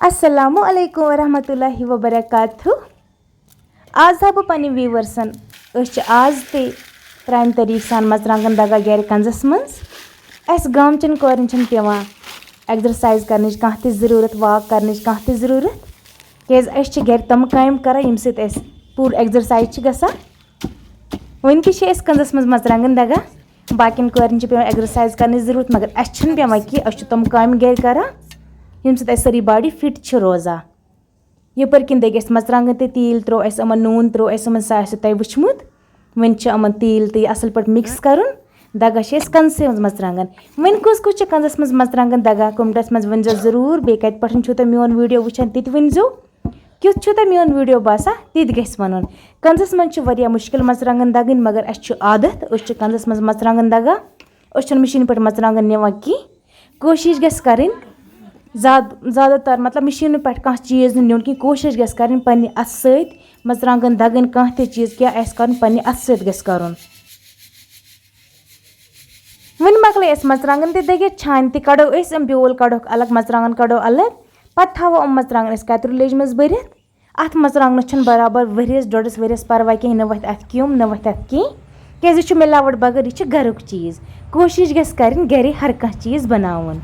अस्सलामु अलैकुम वरहमतुल्लाहि वबरकातुहू। आज था बह पन्ने व्यूवर्सन आज ते प्रान तरीक सान मरचांगन दगा गर कंजस मज। अस गामचन कोरन छन पेवान एक्सरसाइज करने कह जरूरत, वॉक करने कह जरूरत, क्या गर तम काम करान यम सत पूर एक्सरसाइज गसान। वन ते कंजस मज मरचांगन दगा, बाकिन कोरन पेवान एक्सरसाइज करने जरूरत, मगर अस पेवान कि तम काम गर करान यम सत सारी बॉडी फिट रोजान। यपर किन दग मरचांगन ते तील त्रो यमन नून त्रो यमन सह तह वुचमुत। वन यमन तील ते असल पे मिक्स कर दगा कंजस मज मरचांगन। वन कुस कुस कंजस मज मरचांगन दगा कमेंटस मज वन जरूर। बे कत पे मोन वीडियो वुचान ति वनजो, क्युथ छो मोन वीडियो बासा ति गस वन। कंजस मज मुश्किल मरचांगन दगन, मगर अस आदत कंजस मज मरचांगन दगा। मशीन पे मरचांगन निवान की कोशिश गस करें ज़्यादातर मतलब मशीन पे कह चीज़ नुन कि कोशिश गस करें पन्ने अथ सत मरचांगन दगन कह ते चीज़ क्या कर पन्ने अथ सत गस कर। वन मकल मरचांगन ते दगित छान ते कड़ो ब्योल कड़ो अलग, मरचांगन कड़ो अलग, पत थो मरचांगन कतरु लेज मज भरित। अत मरचांगन बराबर वरियस डोडस वरियस परवाह कह न वथ अथ क्यों न वथ अथ कह क्या मिलावट बगैर यह घरुक चीज़। कोशिश गस करें घरे हर कह चीज़ बनावन।